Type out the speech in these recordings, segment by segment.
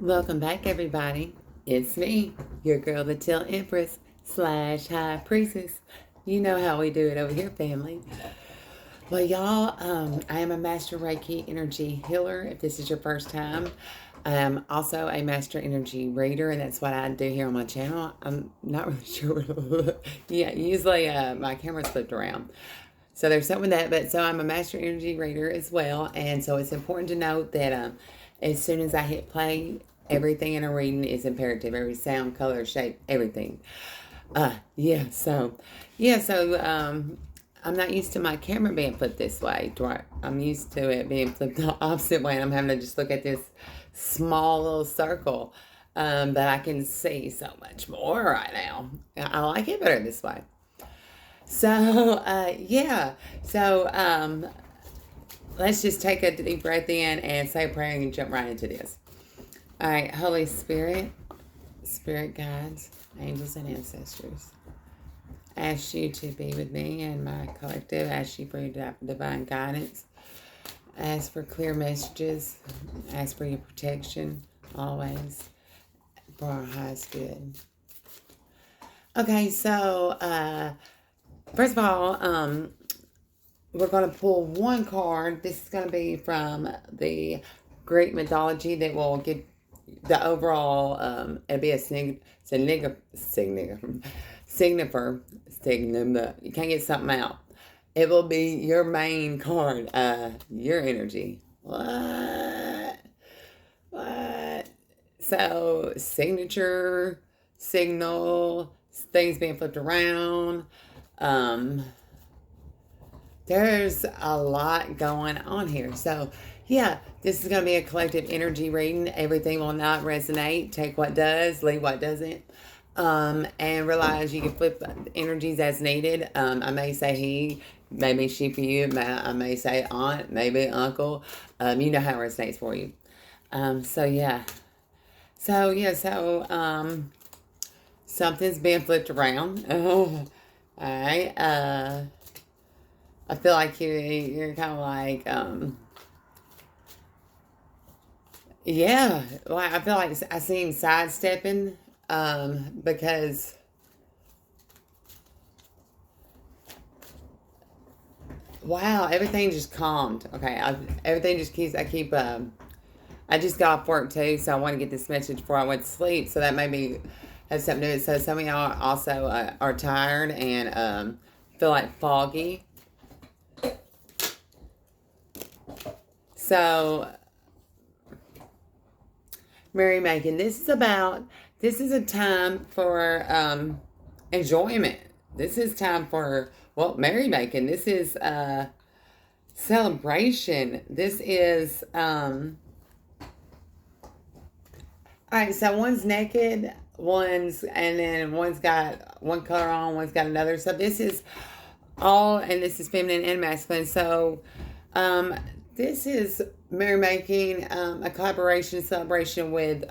Welcome back, everybody. It's me, your girl, the Teal Empress / High Priestess. You know how we do it over here, family. Well, y'all, I am a Master Reiki Energy Healer. If this is your first time, I am also a Master Energy Reader, and that's what I do here on my channel. I'm not really sure where to look. Yeah, usually my camera's flipped around. So there's something with that, but so I'm a Master Energy Reader as well, and so it's important to note that as soon as I hit play, everything in a reading is imperative. Every sound, color, shape, everything. Yeah. So I'm not used to my camera being flipped this way. I'm used to it being flipped the opposite way, and I'm having to just look at this small little circle. But I can see so much more right now. I like it better this way. Yeah. Let's just take a deep breath in and say a prayer and jump right into this. All right, Holy Spirit, Spirit guides, angels, and ancestors, ask you to be with me and my collective. Ask you for your divine guidance. Ask for clear messages. Ask for your protection always for our highest good. Okay, so first of all, we're going to pull one card. This is going to be from the Greek mythology that will give the overall, it'll be a signifer. You can't get something out. It will be your main card, your energy. What? So, signature, signal, things being flipped around. There's a lot going on here. So, yeah, this is going to be a collective energy reading. Everything will not resonate. Take what does, leave what doesn't. And realize you can flip energies as needed. I may say he, maybe she for you. I may say aunt, maybe uncle. You know how it resonates for you. Yeah. Something's being flipped around. All right. I feel like you're kind of like, yeah. Well, I feel like I seen sidestepping, because wow, everything just calmed. Okay, everything just keeps. I just got off work too, so I want to get this message before I went to sleep. So that maybe has something to do with it. So some of y'all also are tired and feel like foggy. So, merrymaking. This is a time for enjoyment. This is time for, well, merrymaking. This is celebration. This is, all right, so one's naked, and then one's got one color on, one's got another. So this is and this is feminine and masculine. So, this is merrymaking, a collaboration, celebration with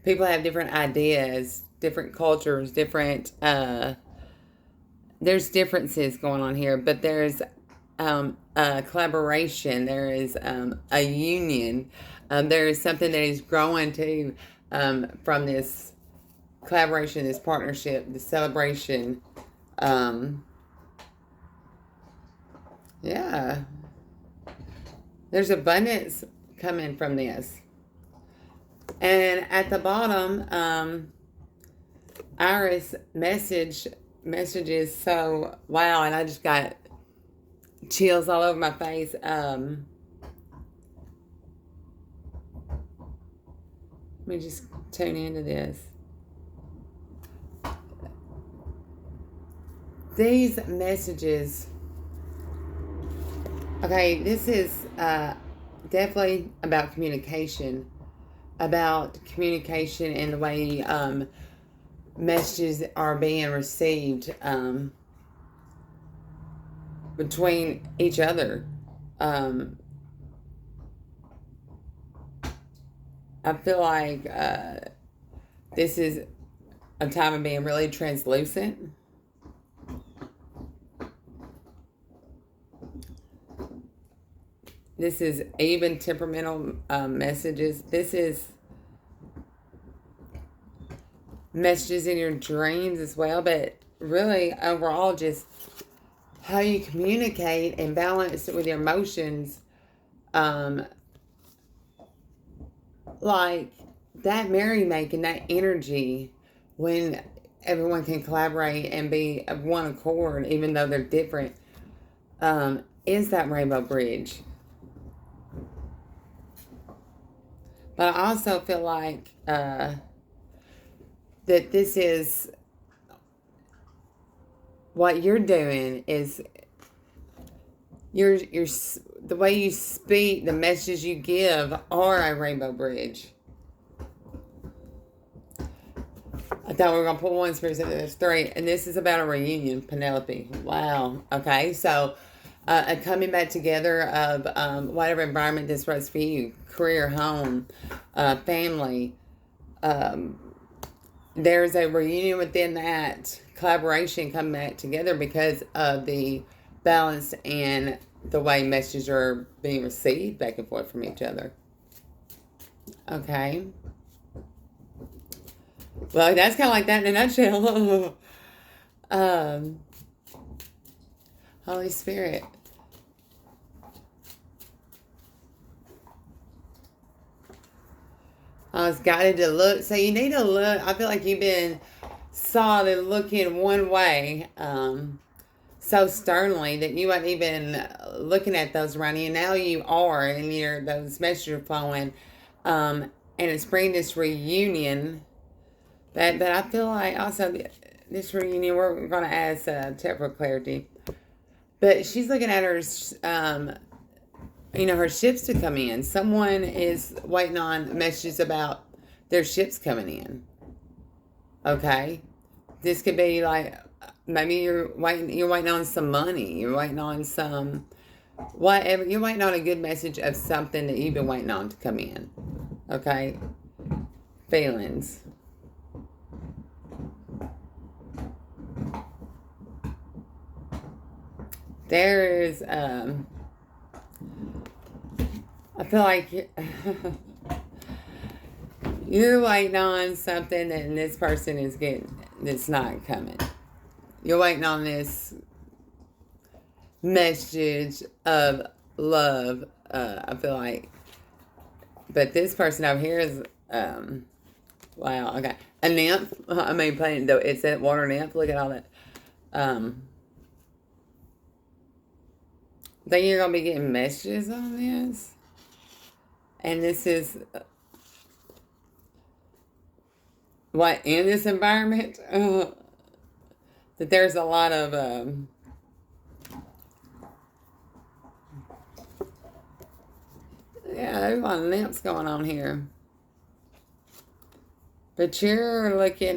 people have different ideas, different cultures, there's differences going on here, but there's a collaboration, there is a union, there is something that is growing to from this collaboration, this partnership, this celebration. Yeah. There's abundance coming from this. And at the bottom, Iris messages. So, wow. And I just got chills all over my face. Let me just tune into this. These messages. Okay, this is definitely about communication. About communication and the way messages are being received between each other. I feel like this is a time of being really translucent. This is even temperamental messages. This is messages in your dreams as well, but really overall just how you communicate and balance it with your emotions. Like that merrymaking, that energy when everyone can collaborate and be of one accord, even though they're different, is that rainbow bridge. But I also feel like that this is what you're doing is you're the way you speak, the messages you give are a rainbow bridge. I thought we were going to put one spirit, so there's three. And this is about a reunion, Penelope. Wow. Okay. So, a coming back together of whatever environment this was for you, career, home, family. There's a reunion within that collaboration coming back together because of the balance and the way messages are being received back and forth from each other. Okay. Well, that's kind of like that in a nutshell. Holy Spirit. I was guided to look. So you need to look. I feel like you've been solid looking one way so sternly that you weren't even looking at those around you. And now you are, and those messages are flowing. And it's bringing this reunion. But I feel like also this reunion, we're going to add temporal clarity. But she's looking at her, her ships to come in. Someone is waiting on messages about their ships coming in. Okay? This could be like, maybe you're waiting on some money. You're waiting on some, whatever. You're waiting on a good message of something that you've been waiting on to come in. Okay? Feelings. There is, I feel like you're waiting on something and this person is that's not coming. You're waiting on this message of love, I feel like. But this person over here is, wow, okay. A nymph, playing, though, it's that water nymph, look at all that. Think you're going to be getting messages on this? And this is what, in this environment? That there's a lot of there's a lot of nymphs going on here. But you're looking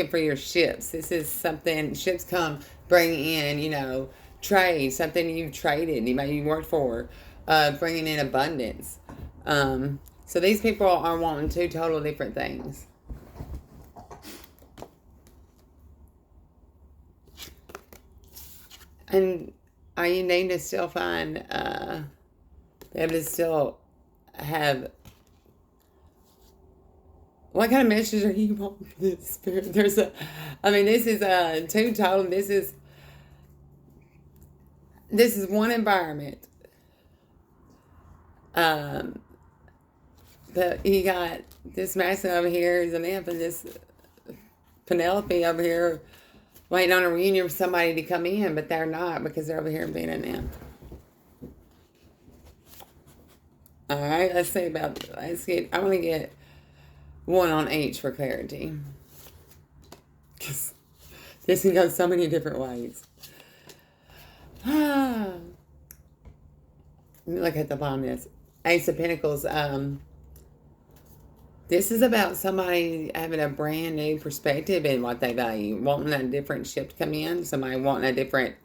for your ships. This is something, ships come bring in, trade, something you've traded, you worked for, bringing in abundance. So these people are wanting two total different things. And you need to still find, be able to still have, what kind of message are you wanting for this spirit? This is two total, this is one environment. But you got this master over here is an nymph, and this Penelope over here waiting on a reunion for somebody to come in, but they're not because they're over here being a nymph. All right, I want to get one on each for clarity. Because this can go so many different ways. Let me look at the bottom of this. Ace of Pentacles. This is about somebody having a brand new perspective in what they value. Wanting a different ship to come in. Somebody wanting a different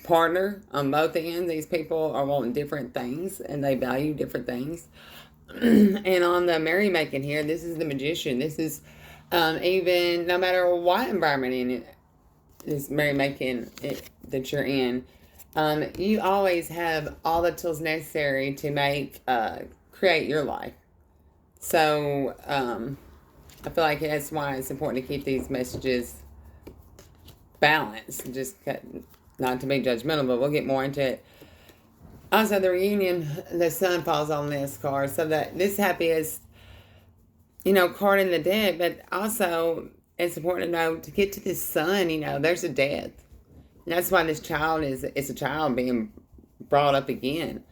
partner on both ends. These people are wanting different things and they value different things. And on the merrymaking here, this is the Magician. This is even no matter what environment in it, this merrymaking that you're in, you always have all the tools necessary to create your life. So, I feel like that's why it's important to keep these messages balanced. Not to be judgmental, but we'll get more into it. Also, the reunion, the sun falls on this card. So that this happiest, card in the dead, but also it's important to know to get to this sun, there's a death. And that's why this child is a child being brought up again.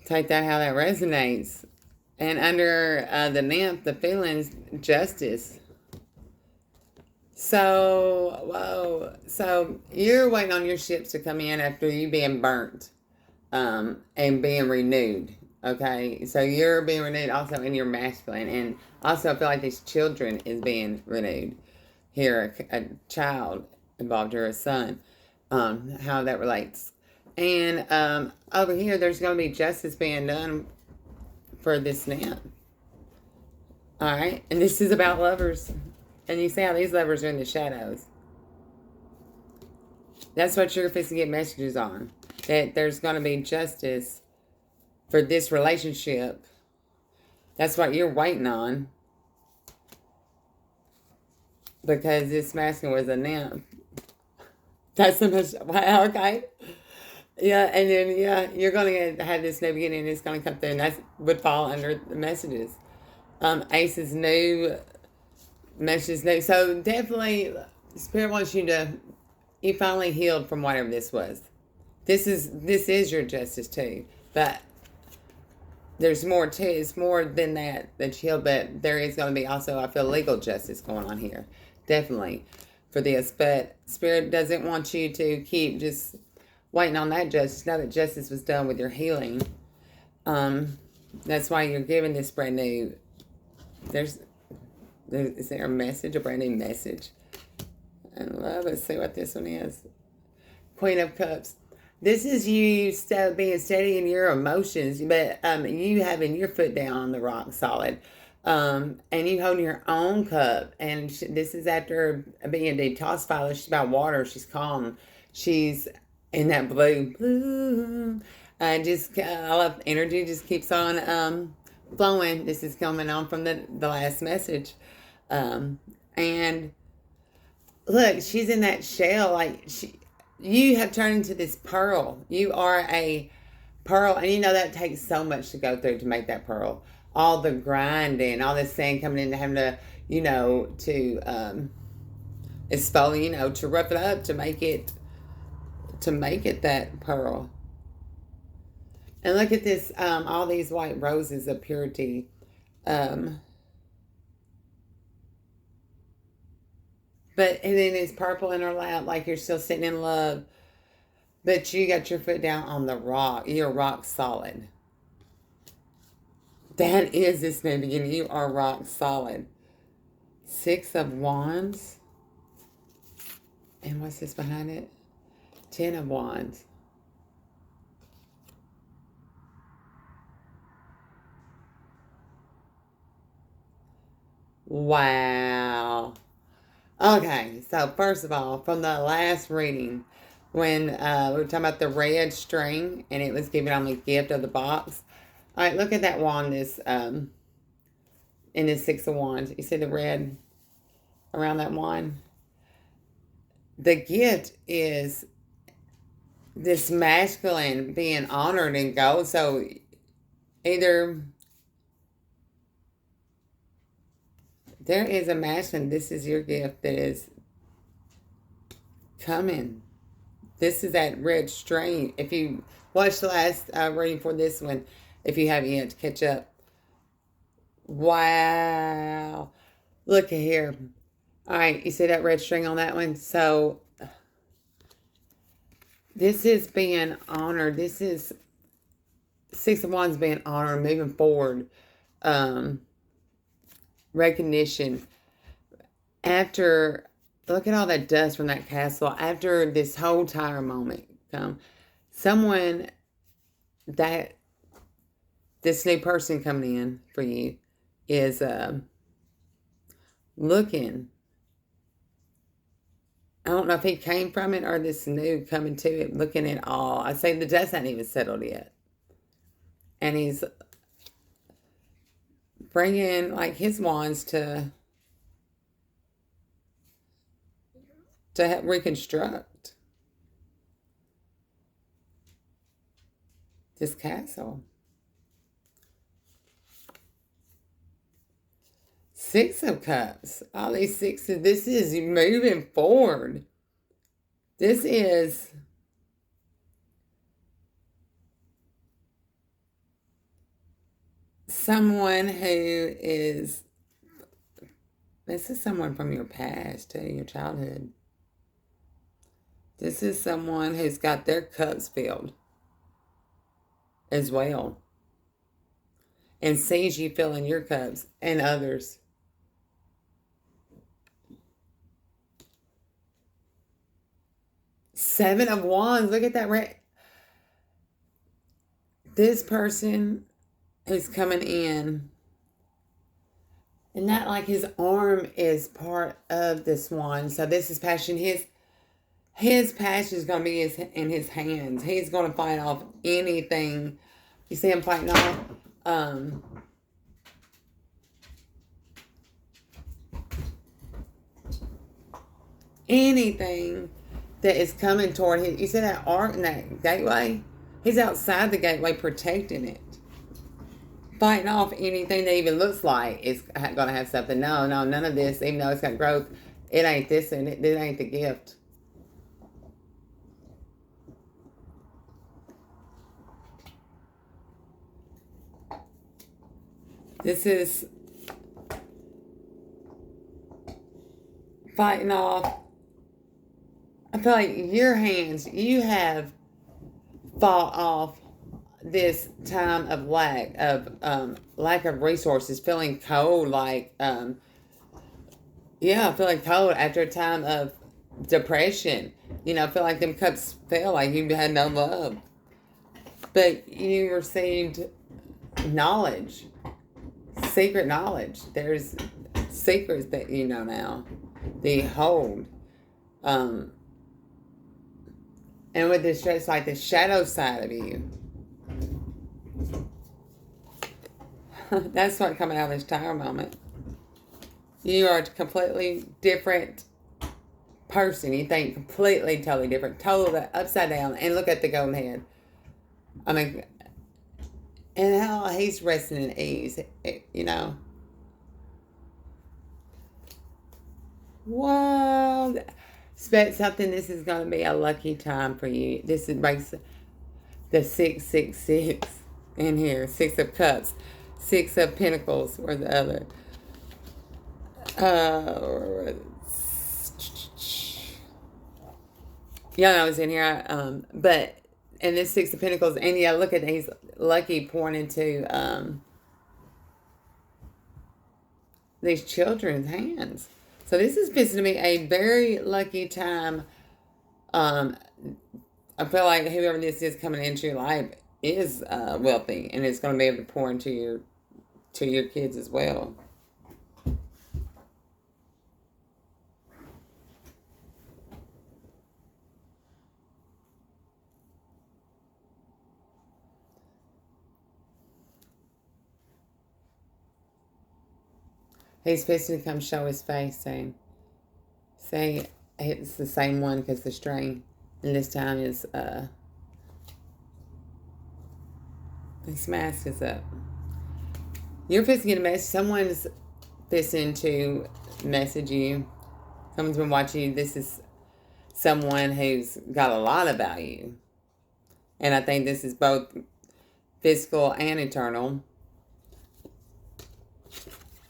Take that how that resonates. And under the nymph, the feelings, justice. So, whoa. So you're waiting on your ships to come in after you being burnt and being renewed. Okay, so you're being renewed also in your masculine, and also I feel like this children is being renewed. Here, a child involved or a son, how that relates. And over here, there's going to be justice being done for this nymph. All right, and this is about lovers. And you see how these lovers are in the shadows. That's what you're fixing to get messages on. That there's going to be justice for this relationship. That's what you're waiting on. Because this masculine was a nymph. That's the most, wow, okay. Yeah, and then, you're going to have this new beginning, and it's going to come through, and that would fall under the messages. Ace is new, messages new. So definitely, Spirit wants you finally healed from whatever this was. This is your justice too, but there's more too. It's more than that you healed, but there is going to be also, I feel, legal justice going on here, definitely, for this. But Spirit doesn't want you to keep just waiting on that justice. Now that justice was done with your healing, that's why you're giving this brand new. Is there a message, a brand new message? And love, let's see what this one is. Queen of Cups. This is you being steady in your emotions, but you having your foot down on the rock solid. And you holding your own cup. And this is after being detoxified. She's about water. She's calm. She's in that blue. I love energy just keeps on flowing. This is coming on from the last message. And look, she's in that shell. You have turned into this pearl. You are a pearl. And that takes so much to go through to make that pearl. All the grinding, all this sand coming in, having to, to expel, to rough it up to make it that pearl. And look at this, all these white roses of purity. And then it's purple in her lap, like you're still sitting in love. But you got your foot down on the rock. You're rock solid. That is this new beginning. You are rock solid. 6 of Wands. And what's this behind it? 10 of Wands. Wow. Okay, so first of all, from the last reading, when we were talking about the red string, and it was given on the gift of the box. All right, look at that wand, in this 6 of Wands. You see the red around that wand? The gift is this masculine being honored in gold. So either there is a masculine, this is your gift that is coming. This is that red string. If you watched the last reading for this one, if you haven't yet, to catch up. Wow. Look at here. All right, you see that red string on that one? So this is being honored. This is 6 of Wands being honored, moving forward. Recognition. After, look at all that dust from that castle. After this whole entire moment someone that this new person coming in for you is looking. don't know if he came from it or this new coming to it, looking at all. I say the dust ain't even settled yet. And he's bringing like his wands to help reconstruct this castle. 6 of Cups. All these sixes. This is moving forward. This is someone who is, this is someone from your past, too, your childhood. This is someone who's got their cups filled as well and sees you filling your cups and others. Seven of Wands. Look at that. This person who's coming in, and not like his arm is part of this wand. So this is passion. His passion is going to be in his hands. He's going to fight off anything. You see him fighting off anything that is coming toward him. You see that arc in that gateway? He's outside the gateway protecting it. Fighting off anything that even looks like it's going to have something. No, none of this. Even though it's got growth, it ain't this and it ain't the gift. This is fighting off. I feel like your hands, you have fought off this time of lack of resources, feeling cold, like feeling cold after a time of depression. Feel like them cups fell, like you had no love. But you received knowledge, secret knowledge. There's secrets that you know now. The hold. And with this, it's like the shadow side of you. That's what coming out of this Tower moment. You are a completely different person. You think completely, totally different. Totally upside down. And look at the golden head. I mean, and how he's resting in ease, Wow. Expect something. This is going to be a lucky time for you. This is makes the 666 in here. 6 of Cups. 6 of Pentacles. Or the other. I was in here. And this 6 of Pentacles. And yeah, look at these lucky pouring into these children's hands. So this is supposed to be a very lucky time. I feel like whoever this is coming into your life is wealthy, and it's going to be able to pour into your kids as well. He's supposed to come show his face, saying it's the same one because the string, and this time is this mask is up. You're supposed to get a message. Someone's supposed to message you. Someone's been watching you. This is someone who's got a lot of value, and I think this is both physical and eternal.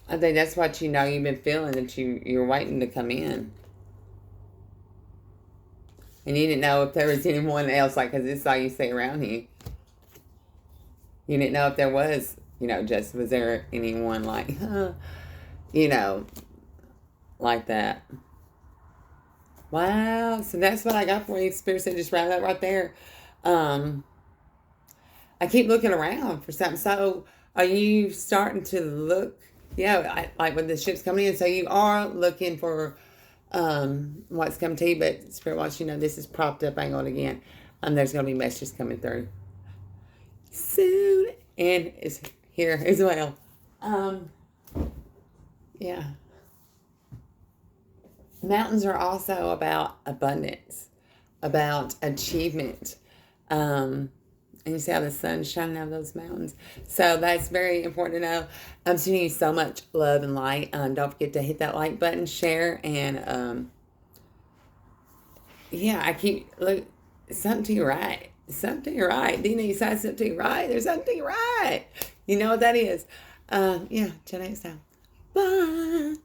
I think that's what you've been feeling, that you're waiting to come in. And you didn't know if there was anyone else, because this is all you see around you. You didn't know if there was, was there anyone like that. Wow. So that's what I got for you. Spirit said just write that right there. I keep looking around for something. So are you starting to look... Yeah, like when the ship's coming in, so you are looking for what's coming to you, but Spirit wants you to know this is propped up angled again. There's going to be messages coming through soon, and it's here as well. Yeah. Mountains are also about abundance, about achievement. And you see how the sun's shining over those mountains. So that's very important to know. I'm sending you so much love and light. Don't forget to hit that like button, share, and yeah, I keep look something to your right. Something to your right. Dina, you said something to your right. There's something to your right. You know what that is. Yeah, till next time. Bye.